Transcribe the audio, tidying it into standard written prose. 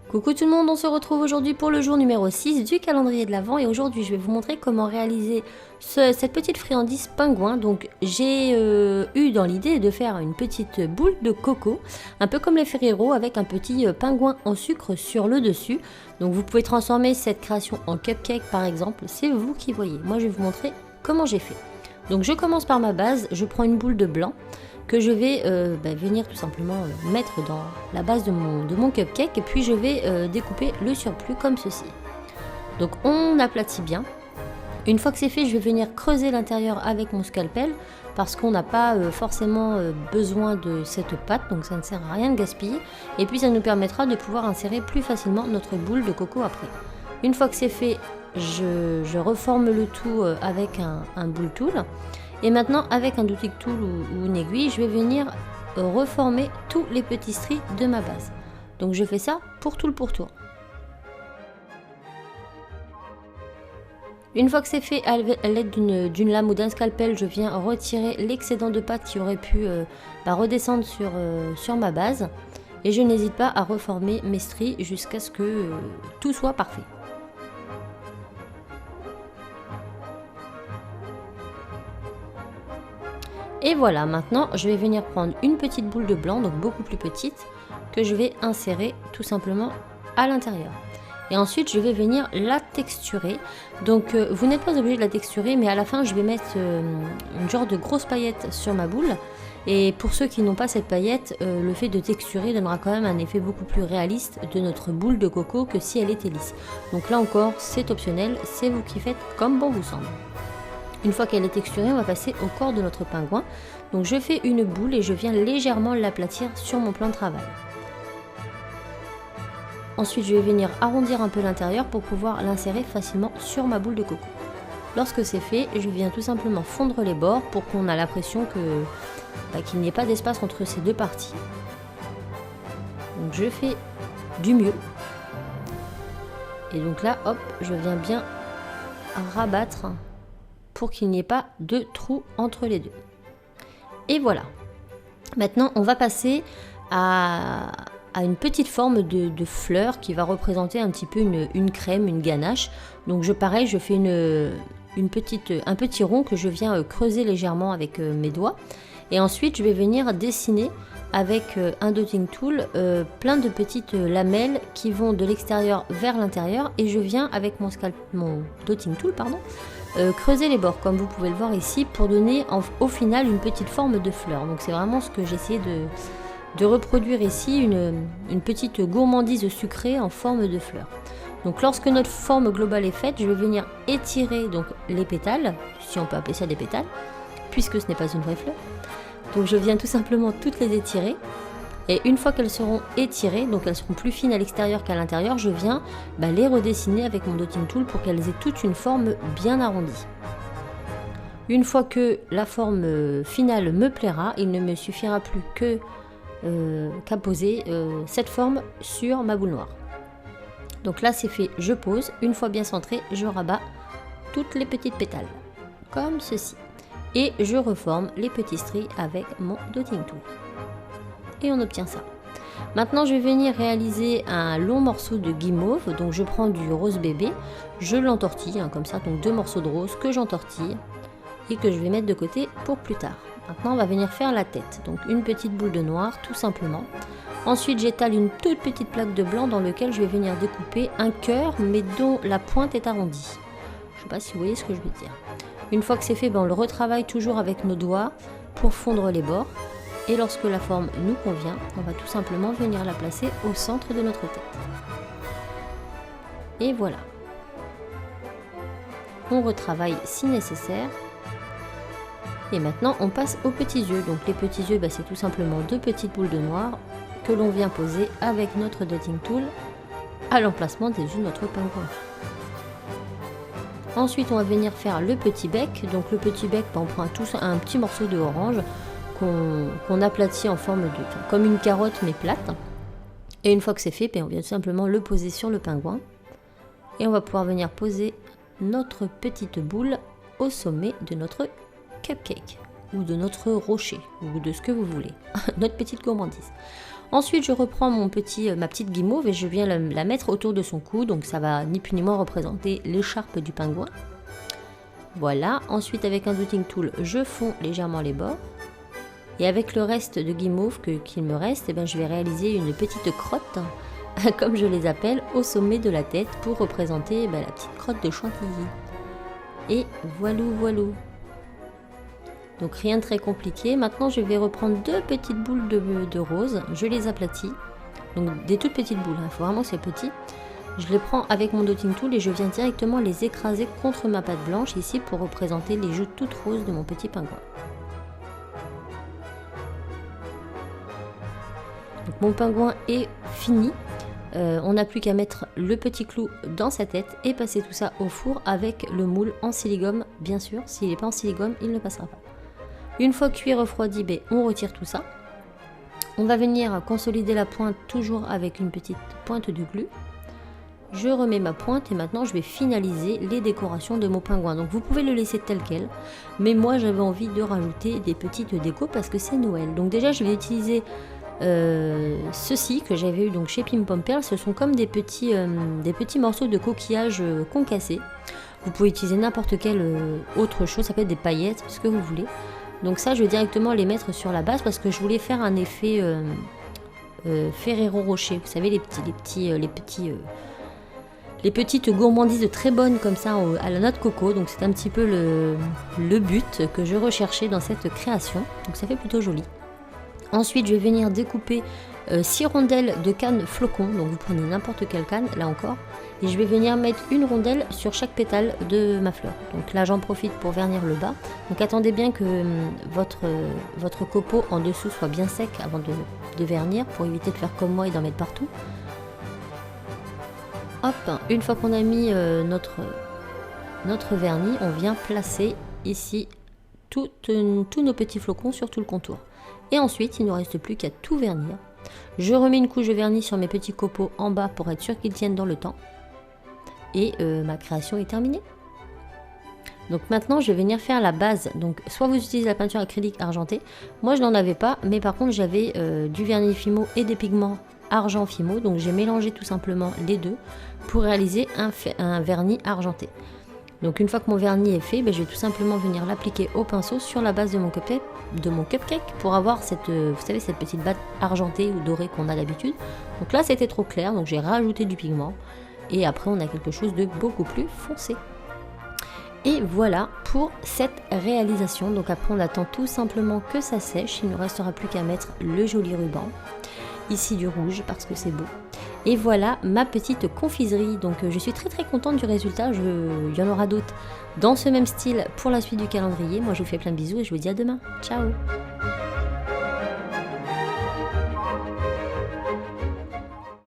Coucou tout le monde, on se retrouve aujourd'hui pour le jour numéro 6 du calendrier de l'Avent et aujourd'hui je vais vous montrer comment réaliser cette petite friandise pingouin. Donc j'ai eu dans l'idée de faire une petite boule de coco, un peu comme les Ferrero avec un petit pingouin en sucre sur le dessus. Donc vous pouvez transformer cette création en cupcake par exemple, c'est vous qui voyez. Moi je vais vous montrer comment j'ai fait. Donc je commence par ma base, je prends une boule de blanc que je vais venir tout simplement mettre dans la base de mon cupcake et puis je vais découper le surplus comme ceci. Donc on aplatit bien. Une fois que c'est fait, je vais venir creuser l'intérieur avec mon scalpel parce qu'on n'a pas forcément besoin de cette pâte, donc ça ne sert à rien de gaspiller. Et puis ça nous permettra de pouvoir insérer plus facilement notre boule de coco après. Une fois que c'est fait, je reforme le tout avec un boule tool. Et maintenant, avec un doting tool ou une aiguille, je vais venir reformer tous les petits stries de ma base. Donc je fais ça pour tout le pourtour. Une fois que c'est fait, à l'aide d'une lame ou d'un scalpel, je viens retirer l'excédent de pâte qui aurait pu redescendre sur ma base. Et je n'hésite pas à reformer mes stries jusqu'à ce que tout soit parfait. Et voilà, maintenant je vais venir prendre une petite boule de blanc, donc beaucoup plus petite, que je vais insérer tout simplement à l'intérieur. Et ensuite je vais venir la texturer. Donc vous n'êtes pas obligé de la texturer, mais à la fin je vais mettre une genre de grosse paillette sur ma boule. Et pour ceux qui n'ont pas cette paillette, le fait de texturer donnera quand même un effet beaucoup plus réaliste de notre boule de coco que si elle était lisse. Donc là encore, c'est optionnel, c'est vous qui faites comme bon vous semble. Une fois qu'elle est texturée, on va passer au corps de notre pingouin. Donc je fais une boule et je viens légèrement l'aplatir sur mon plan de travail. Ensuite, je vais venir arrondir un peu l'intérieur pour pouvoir l'insérer facilement sur ma boule de coco. Lorsque c'est fait, je viens tout simplement fondre les bords pour qu'on ait l'impression qu'il n'y ait pas d'espace entre ces deux parties. Donc je fais du mieux. Et donc là, hop, je viens bien rabattre pour qu'il n'y ait pas de trou entre les deux. Et voilà. Maintenant, on va passer à une petite forme de fleur qui va représenter un petit peu une crème, une ganache. Donc pareil, je fais un petit rond que je viens creuser légèrement avec mes doigts. Et ensuite, je vais venir dessiner avec un dotting tool plein de petites lamelles qui vont de l'extérieur vers l'intérieur. Et je viens avec mon dotting tool, creuser les bords comme vous pouvez le voir ici pour donner au final une petite forme de fleur. Donc c'est vraiment ce que j'essayais de reproduire ici, une petite gourmandise sucrée en forme de fleur. Donc lorsque notre forme globale est faite, je vais venir étirer donc les pétales, si on peut appeler ça des pétales, puisque ce n'est pas une vraie fleur. Donc je viens tout simplement toutes les étirer. Et une fois qu'elles seront étirées, donc elles seront plus fines à l'extérieur qu'à l'intérieur, je viens les redessiner avec mon dotting tool pour qu'elles aient toute une forme bien arrondie. Une fois que la forme finale me plaira, il ne me suffira plus qu'à poser cette forme sur ma boule noire. Donc là c'est fait, je pose, une fois bien centré, je rabats toutes les petites pétales, comme ceci. Et je reforme les petits stries avec mon dotting tool. Et on obtient ça. Maintenant je vais venir réaliser un long morceau de guimauve. Donc je prends du rose bébé, je l'entortille comme ça, donc 2 morceaux de rose que j'entortille et que je vais mettre de côté pour plus tard. Maintenant on va venir faire la tête, donc une petite boule de noir tout simplement. Ensuite j'étale une toute petite plaque de blanc dans lequel je vais venir découper un cœur mais dont la pointe est arrondie. Je ne sais pas si vous voyez ce que je veux dire. Une fois que c'est fait, on le retravaille toujours avec nos doigts pour fondre les bords. Et lorsque la forme nous convient, on va tout simplement venir la placer au centre de notre tête. Et voilà. On retravaille si nécessaire. Et maintenant, on passe aux petits yeux. Donc les petits yeux, c'est tout simplement 2 petites boules de noir que l'on vient poser avec notre dotting tool à l'emplacement des yeux de notre pingouin. Ensuite, on va venir faire le petit bec. Donc le petit bec, on prend un petit morceau de orange qu'on aplatit en forme comme une carotte mais plate. Et une fois que c'est fait, on vient tout simplement le poser sur le pingouin. Et on va pouvoir venir poser notre petite boule au sommet de notre cupcake. ou de notre rocher, ou de ce que vous voulez, notre petite gourmandise. Ensuite, je reprends ma petite guimauve et je viens la mettre autour de son cou, donc ça va ni plus ni moins représenter l'écharpe du pingouin. Voilà, ensuite avec un dotting tool, je fonds légèrement les bords. Et avec le reste de guimauve qu'il me reste, je vais réaliser une petite crotte, comme je les appelle, au sommet de la tête pour représenter la petite crotte de chantilly. Et voilou voilou. Donc rien de très compliqué. Maintenant je vais reprendre 2 petites boules de rose, je les aplatis. Donc des toutes petites boules, il faut vraiment que c'est petit. Je les prends avec mon dotting tool et je viens directement les écraser contre ma pâte blanche ici pour représenter les joues toutes roses de mon petit pingouin. Donc mon pingouin est fini. On n'a plus qu'à mettre le petit clou dans sa tête et passer tout ça au four avec le moule en silicone, bien sûr. S'il n'est pas en silicone, il ne passera pas. Une fois cuit et refroidi, on retire tout ça. On va venir consolider la pointe toujours avec une petite pointe de glu. Je remets ma pointe et maintenant je vais finaliser les décorations de mon pingouin. Donc vous pouvez le laisser tel quel, mais moi j'avais envie de rajouter des petites décos parce que c'est Noël. Donc déjà je vais utiliser ceux-ci que j'avais eu donc chez Pim Pom Perle. Ce sont comme des petits morceaux de coquillage concassés. Vous pouvez utiliser n'importe quelle autre chose, ça peut être des paillettes, ce que vous voulez. Donc ça je vais directement les mettre sur la base parce que je voulais faire un effet Ferrero Rocher. Vous savez les petites gourmandises très bonnes comme ça à la noix de coco. Donc c'est un petit peu le but que je recherchais dans cette création. Donc ça fait plutôt joli. Ensuite, je vais venir découper 6 rondelles de canne flocon. Donc vous prenez n'importe quelle canne, là encore. Et je vais venir mettre une rondelle sur chaque pétale de ma fleur. Donc là, j'en profite pour vernir le bas. Donc attendez bien que votre copeau en dessous soit bien sec avant de vernir pour éviter de faire comme moi et d'en mettre partout. Hop, une fois qu'on a mis notre vernis, on vient placer ici tous nos petits flocons sur tout le contour. Et ensuite, il ne nous reste plus qu'à tout vernir. Je remets une couche de vernis sur mes petits copeaux en bas pour être sûr qu'ils tiennent dans le temps. Et ma création est terminée. Donc maintenant, je vais venir faire la base. Donc soit vous utilisez la peinture acrylique argentée. Moi, je n'en avais pas, mais par contre, j'avais du vernis Fimo et des pigments argent Fimo. Donc j'ai mélangé tout simplement les deux pour réaliser un vernis argenté. Donc une fois que mon vernis est fait, je vais tout simplement venir l'appliquer au pinceau sur la base de mon cupcake pour avoir cette petite batte argentée ou dorée qu'on a d'habitude. Donc là c'était trop clair, donc j'ai rajouté du pigment et après on a quelque chose de beaucoup plus foncé. Et voilà pour cette réalisation. Donc après on attend tout simplement que ça sèche, il ne restera plus qu'à mettre le joli ruban. Ici du rouge parce que c'est beau. Et voilà ma petite confiserie. Donc je suis très contente du résultat. Il y en aura d'autres dans ce même style pour la suite du calendrier. Moi je vous fais plein de bisous et je vous dis à demain. Ciao.